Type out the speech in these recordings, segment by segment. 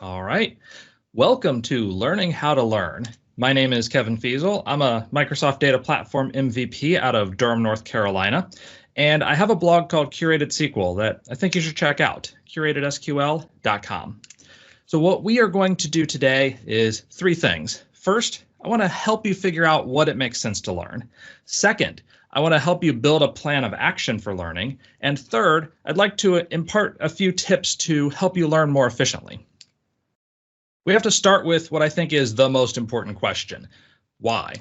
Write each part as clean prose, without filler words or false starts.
All right. Welcome to Learning How to Learn. My name is Kevin Feasel. I'm a Microsoft Data Platform MVP out of Durham, North Carolina. And I have a blog called Curated SQL that I think you should check out, curatedsql.com. So what we are going to do today is three things. First, I want to help you figure out what it makes sense to learn. Second, I want to help you build a plan of action for learning. And third, I'd like to impart a few tips to help you learn more efficiently. We have to start with what I think is the most important question. Why?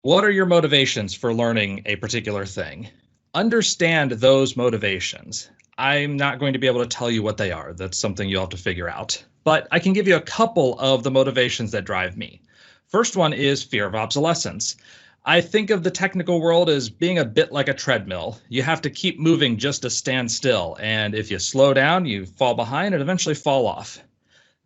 What are your motivations for learning a particular thing? Understand those motivations. I'm not going to be able to tell you what they are. That's something you'll have to figure out. But I can give you a couple of the motivations that drive me. First one is fear of obsolescence. I think of the technical world as being a bit like a treadmill. You have to keep moving just to stand still. And if you slow down, you fall behind and eventually fall off.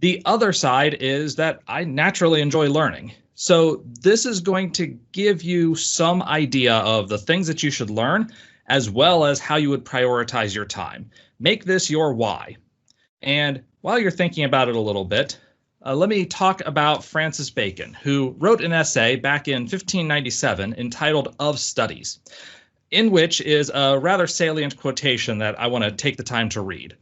The other side is that I naturally enjoy learning. So this is going to give you some idea of the things that you should learn, as well as how you would prioritize your time. Make this your why. And while you're thinking about it a little bit, let me talk about Francis Bacon, who wrote an essay back in 1597 entitled Of Studies, in which is a rather salient quotation that I want to take the time to read.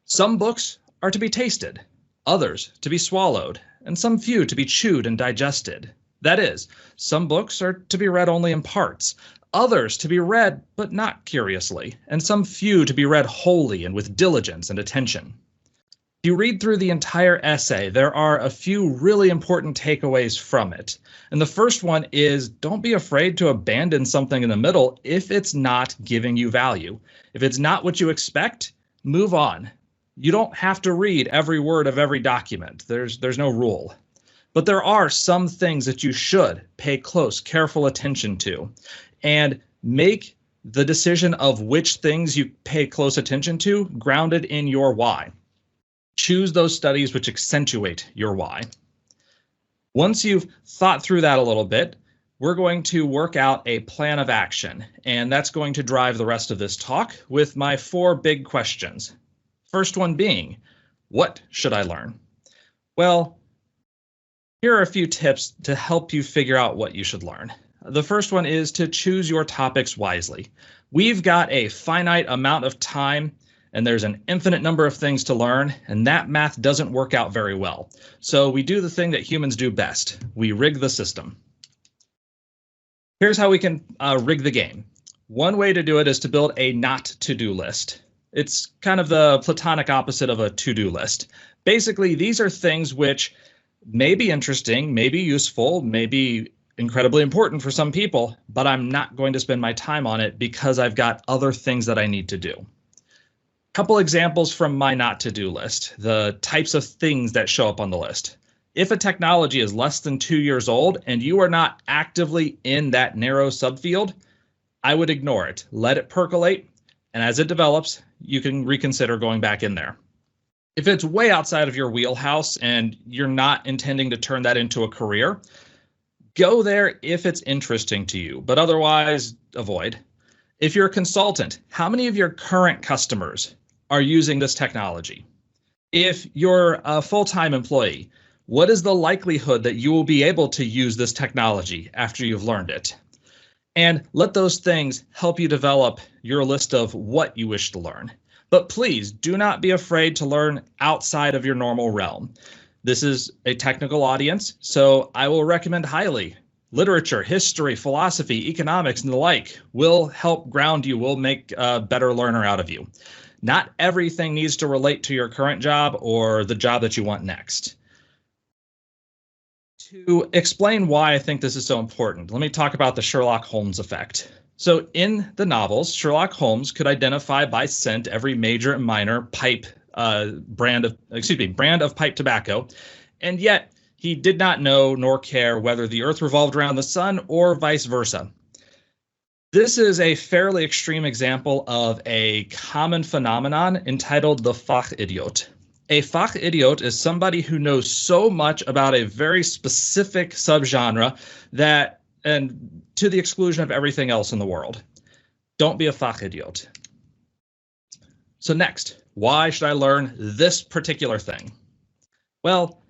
Some books are to be tasted, others to be swallowed, and some few to be chewed and digested. That is, some books are to be read only in parts, others to be read but not curiously, and some few to be read wholly and with diligence and attention. If you read through the entire essay, there are a few really important takeaways from it. And the first one is, don't be afraid to abandon something in the middle if it's not giving you value. If it's not what you expect, move on. You don't have to read every word of every document. There's no rule. But there are some things that you should pay close, careful attention to, and make the decision of which things you pay close attention to grounded in your why. Choose those studies which accentuate your why. Once you've thought through that a little bit, we're going to work out a plan of action, and that's going to drive the rest of this talk with my four big questions. First one being, what should I learn? Well, here are a few tips to help you figure out what you should learn. The first one is to choose your topics wisely. We've got a finite amount of time, and there's an infinite number of things to learn, and that math doesn't work out very well. So we do the thing that humans do best. We rig the system. Here's how we can rig the game. One way to do it is to build a not to-do list. It's kind of the platonic opposite of a to-do list. Basically, these are things which may be interesting, may be useful, may be incredibly important for some people, but I'm not going to spend my time on it because I've got other things that I need to do. Couple examples from my not to-do list, the types of things that show up on the list. If a technology is less than 2 years old and you are not actively in that narrow subfield, I would ignore it, let it percolate, and as it develops, you can reconsider going back in there. If it's way outside of your wheelhouse and you're not intending to turn that into a career, go there if it's interesting to you, but otherwise avoid. If you're a consultant, how many of your current customers are using this technology? If you're a full-time employee, what is the likelihood that you will be able to use this technology after you've learned it? And let those things help you develop your list of what you wish to learn. But please do not be afraid to learn outside of your normal realm. This is a technical audience, so I will recommend highly. Literature, history, philosophy, economics, and the like will help ground you, will make a better learner out of you. Not everything needs to relate to your current job or the job that you want next. To explain why I think this is so important, let me talk about the Sherlock Holmes effect. So in the novels, Sherlock Holmes could identify by scent every major and minor brand of pipe tobacco, and yet he did not know nor care whether the earth revolved around the sun or vice versa. This is a fairly extreme example of a common phenomenon entitled the Fachidiot. A Fachidiot is somebody who knows so much about a very specific subgenre that, and to the exclusion of everything else in the world. Don't be a Fachidiot. So next, why should I learn this particular thing? Well,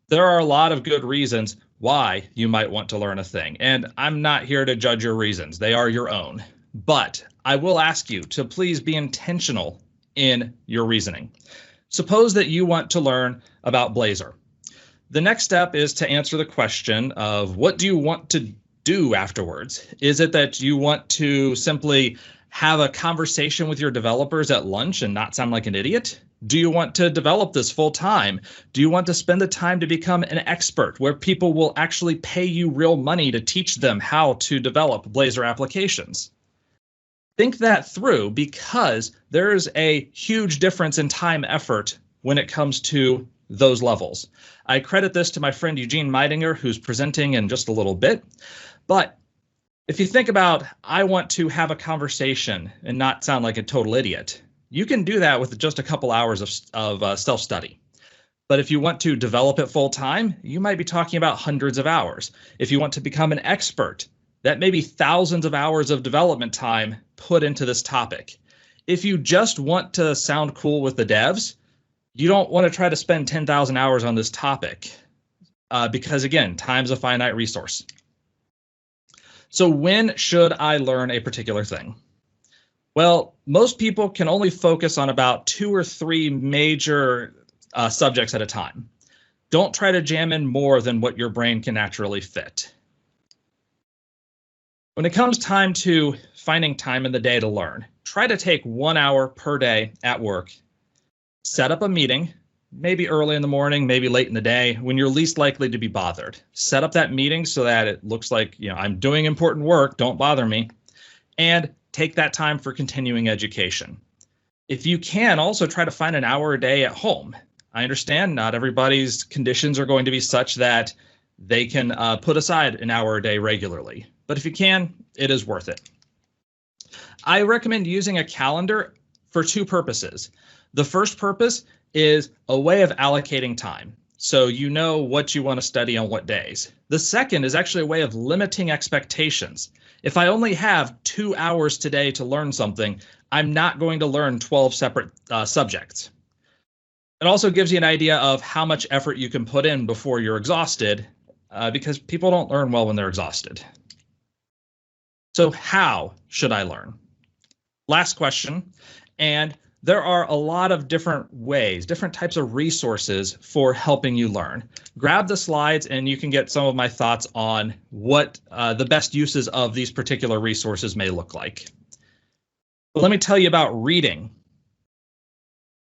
there are a lot of good reasons why you might want to learn a thing, and I'm not here to judge your reasons. They are your own. But I will ask you to please be intentional in your reasoning. Suppose that you want to learn about Blazor. The next step is to answer the question of what do you want to do afterwards? Is it that you want to simply have a conversation with your developers at lunch and not sound like an idiot? Do you want to develop this full time? Do you want to spend the time to become an expert where people will actually pay you real money to teach them how to develop Blazor applications? Think that through, because there's a huge difference in time effort when it comes to those levels. I credit this to my friend Eugene Meidinger, who's presenting in just a little bit. But if you think about, I want to have a conversation and not sound like a total idiot, you can do that with just a couple hours of self-study. But if you want to develop it full time, you might be talking about hundreds of hours. If you want to become an expert, that may be thousands of hours of development time put into this topic. If you just want to sound cool with the devs, you don't want to try to spend 10,000 hours on this topic because, again, time's a finite resource. So when should I learn a particular thing? Well, most people can only focus on about 2 or 3 major subjects at a time. Don't try to jam in more than what your brain can naturally fit. When it comes time to finding time in the day to learn, try to take 1 hour per day at work. Set up a meeting, maybe early in the morning, maybe late in the day, when you're least likely to be bothered. Set up that meeting so that it looks like, I'm doing important work, don't bother me. And take that time for continuing education. If you can, also try to find an hour a day at home. I understand not everybody's conditions are going to be such that they can put aside an hour a day regularly. But if you can, it is worth it. I recommend using a calendar for 2 purposes. The first purpose is a way of allocating time, so you know what you want to study on what days. The second is actually a way of limiting expectations. If I only have 2 hours today to learn something, I'm not going to learn 12 separate subjects. It also gives you an idea of how much effort you can put in before you're exhausted, because people don't learn well when they're exhausted. So how should I learn? Last question. And there are a lot of different ways, different types of resources for helping you learn. Grab the slides and you can get some of my thoughts on what the best uses of these particular resources may look like. But let me tell you about reading.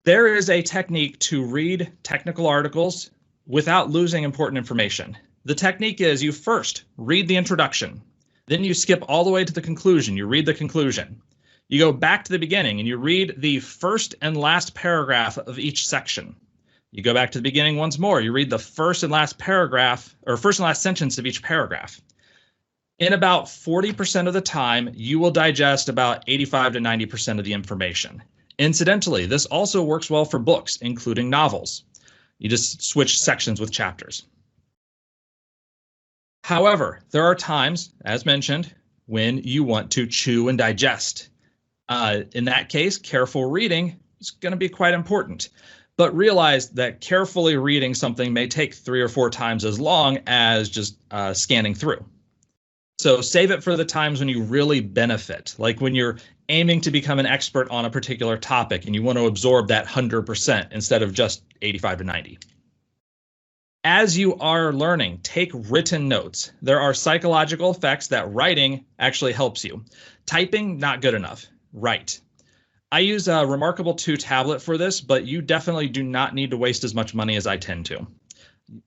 There is a technique to read technical articles without losing important information. The technique is you first read the introduction, then you skip all the way to the conclusion. You read the conclusion. You go back to the beginning and you read the first and last paragraph of each section. You go back to the beginning once more. You read the first and last paragraph, or first and last sentence of each paragraph. In about 40% of the time, you will digest about 85 to 90% of the information. Incidentally, this also works well for books, including novels. You just switch sections with chapters. However, there are times, as mentioned, when you want to chew and digest. In that case, careful reading is going to be quite important. But realize that carefully reading something may take 3 or 4 times as long as just scanning through. So save it for the times when you really benefit, like when you're aiming to become an expert on a particular topic and you want to absorb that 100% instead of just 85 to 90. As you are learning, take written notes. There are psychological effects that writing actually helps you. Typing, not good enough. Write. I use a Remarkable 2 tablet for this, but you definitely do not need to waste as much money as I tend to.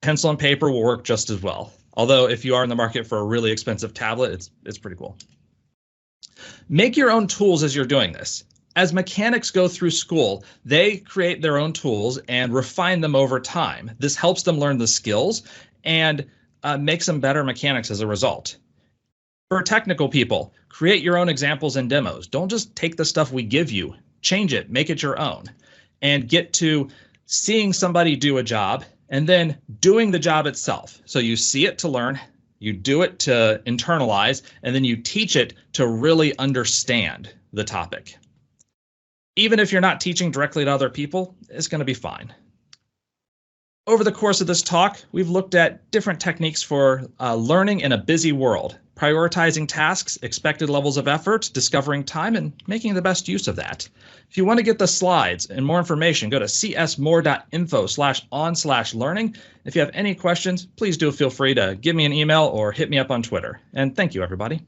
Pencil and paper will work just as well. Although if you are in the market for a really expensive tablet, it's pretty cool. Make your own tools as you're doing this. As mechanics go through school, they create their own tools and refine them over time. This helps them learn the skills and makes them better mechanics as a result. For technical people, create your own examples and demos. Don't just take the stuff we give you, change it, make it your own, and get to seeing somebody do a job and then doing the job itself. So you see it to learn, you do it to internalize, and then you teach it to really understand the topic. Even if you're not teaching directly to other people, it's going to be fine. Over the course of this talk, we've looked at different techniques for learning in a busy world, prioritizing tasks, expected levels of effort, discovering time, and making the best use of that. If you want to get the slides and more information, go to csmore.info/on/learning. If you have any questions, please do feel free to give me an email or hit me up on Twitter. And thank you, everybody.